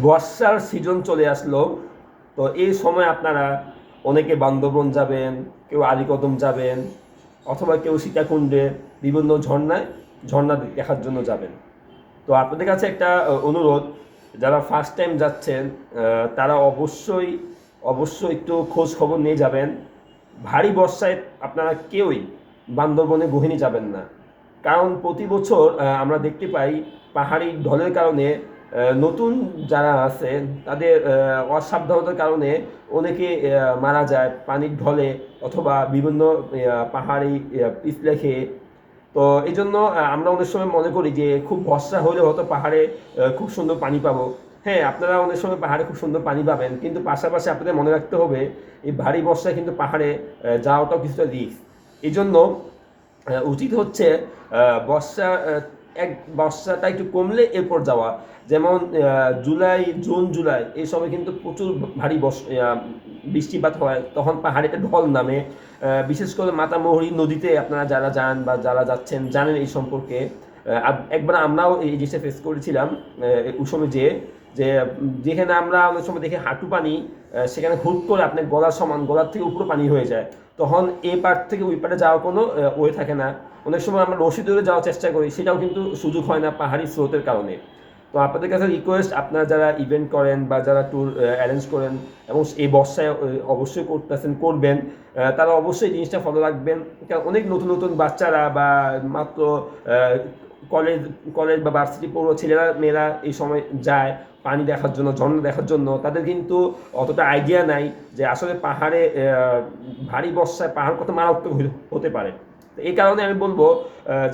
বর্ষার সিজন চলে আসলো। তো এই সময় আপনারা অনেকে বান্দরবন যাবেন, কেউ আলীকদম যাবেন, অথবা কেউ সীতাকুণ্ডে বিভিন্ন ঝর্ণা দেখার জন্য যাবেন। তো আপনাদের কাছে একটা অনুরোধ, যারা ফার্স্ট টাইম যাচ্ছেন তারা অবশ্যই একটু খোঁজ খবর নিয়ে যাবেন। ভারী বর্ষায় আপনারা কেউই বান্দরবনে গহীনে যাবেন না, কারণ প্রতি বছর আমরা দেখতে পাই পাহাড়ি ঢলের কারণে নতুন যারা আছে তাদের অসাবধানতার কারণে অনেকে মারা যায় পানির ঢলে, অথবা বিভিন্ন পাহাড়ি পিছলে খেয়ে। তো এই জন্য আমরা অনেক সময় মনে করি যে খুব বর্ষা হলে হয়তো পাহাড়ে খুব সুন্দর পানি পাবো। হ্যাঁ, আপনারা অনেক সময় পাহাড়ে খুব সুন্দর পানি পাবেন, কিন্তু পাশাপাশি আপনাদের মনে রাখতে হবে এই ভারী বর্ষায় কিন্তু পাহাড়ে যাওয়াটাও কিছুটা রিস্ক। এই জন্য উচিত হচ্ছে বর্ষাটা একটু কমলে এরপর যাওয়া। যেমন জুলাই এই সময় কিন্তু প্রচুর ভারী বৃষ্টিপাত হয়, তখন পাহাড়ে একটা ঢল নামে। বিশেষ করে মাতামুহুরী নদীতে আপনারা যারা যান বা যারা যাচ্ছেন জানেন এই সম্পর্কে। একবার আমরাও এই জিনিসটা ফেস করেছিলাম ওই সময় যে যেখানে আমরা অনেক সময় দেখি হাঁটু পানি, সেখানে হুট করে আপনার গলার থেকে উপরে পানি হয়ে যায়। তখন এই পার থেকে ওই পারে যাওয়ার কোনো ওয়ে থাকে না। অনেক সময় আমরা রশি ধরে যাওয়ার চেষ্টা করি, সেটাও কিন্তু সুযোগ হয় না পাহাড়ি স্রোতের কারণে। তো আপনাদের কাছে রিকোয়েস্ট, আপনারা যারা ইভেন্ট করেন বা যারা ট্যুর অ্যারেঞ্জ করেন এবং এই বর্ষায় অবশ্যই করবেন, তারা অবশ্যই জিনিসটা ফলো রাখবেন। কারণ অনেক নতুন নতুন বাচ্চারা বা মাত্র কলেজ কলেজ বা ভার্সিটি পড়ুয়া ছেলেরা মেয়েরা এই সময় যায় পানি দেখার জন্য, ঝর্ণা দেখার জন্য। তাদের কিন্তু অতটা আইডিয়া নাই যে আসলে পাহাড়ে ভারী বর্ষায় পাহাড় কত মারাত্মক হতে পারে। তো এই কারণে আমি বলবো,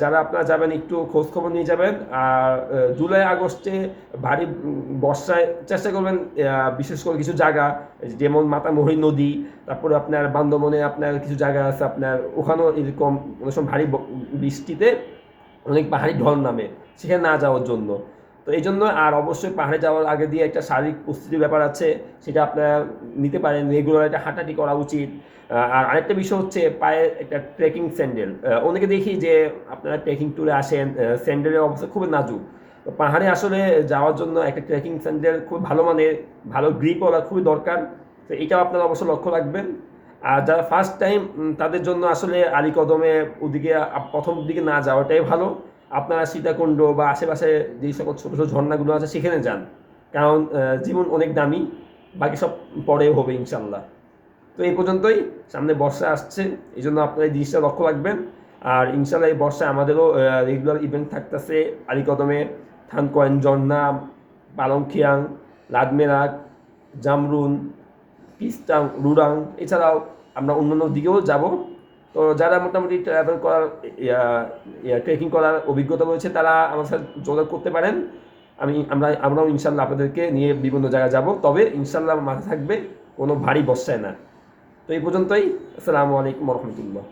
যারা আপনারা যাবেন একটু খোঁজ খবর নিয়ে যাবেন। আর জুলাই আগস্টে ভারী বর্ষায় চেষ্টা করবেন বিশেষ করে কিছু জায়গা, যেমন মাতামুহুরী নদী, তারপরে আপনার বান্দরবনে আপনার কিছু জায়গা আছে আপনার ওখানেও এরকম অনেক সময় ভারী বৃষ্টিতে অনেক পাহাড়ি ঢল নামে, সেখানে না যাওয়ার জন্য। তো এই জন্য আর অবশ্যই পাহাড়ে যাওয়ার আগে দিয়ে একটা শারীরিক প্রস্তুতির ব্যাপার আছে, সেটা আপনারা নিতে পারেন। রেগুলার একটা হাঁটাহাঁটি করা উচিত। আর আরেকটা বিষয় হচ্ছে পায়ে একটা ট্রেকিং স্যান্ডেল। অনেকে দেখি যে আপনারা ট্রেকিং ট্যুরে আসেন, স্যান্ডেলের অবস্থা খুবই নাজুক। তো পাহাড়ে আসলে যাওয়ার জন্য একটা ট্রেকিং স্যান্ডেল খুব ভালো মানের, ভালো গ্রিপওয়ালা খুবই দরকার। তো এটাও আপনারা অবশ্যই লক্ষ্য রাখবেন। আর যারা ফার্স্ট টাইম তাদের জন্য আসলে আলীকদমে ওদিকে প্রথম দিকে না যাওয়াটাই ভালো। আপনারা সীতাকুণ্ড বা আশেপাশে যেই সকল ছোটো ছোটো ঝর্ণাগুলো আছে সেখানে যান, কারণ জীবন অনেক দামি, বাকি সব পরে হবে ইনশাল্লাহ। তো এই পর্যন্তই। সামনে বর্ষা আসছে, এই জন্য আপনারা এই জিনিসটা লক্ষ্য রাখবেন। আর ইনশাল্লাহ এই বর্ষায় আমাদেরও রেগুলার ইভেন্ট থাকতেছে আলীকদমে, থানকয়েন ঝর্ণা, পালংখিয়াং, লাদমেরাগ, জামরুন, পিস্টাং, রুরাং, এছাড়াও আমরা অন্যান্য দিকেও যাব। তো যারা মোটামুটি ট্রাভেল করার ট্রেকিং করার অভিজ্ঞতা রয়েছে তারা আমার সাথে যোগাযোগ করতে পারেন। আমরাও ইনশাল্লাহ আপনাদেরকে নিয়ে বিভিন্ন জায়গায় যাব, তবে ইনশাল্লাহ মাথায় থাকবে কোনো ভারী বর্ষায় না। তো এই পর্যন্তই। আসসালামু আলাইকুম রহমতুল্লাহ।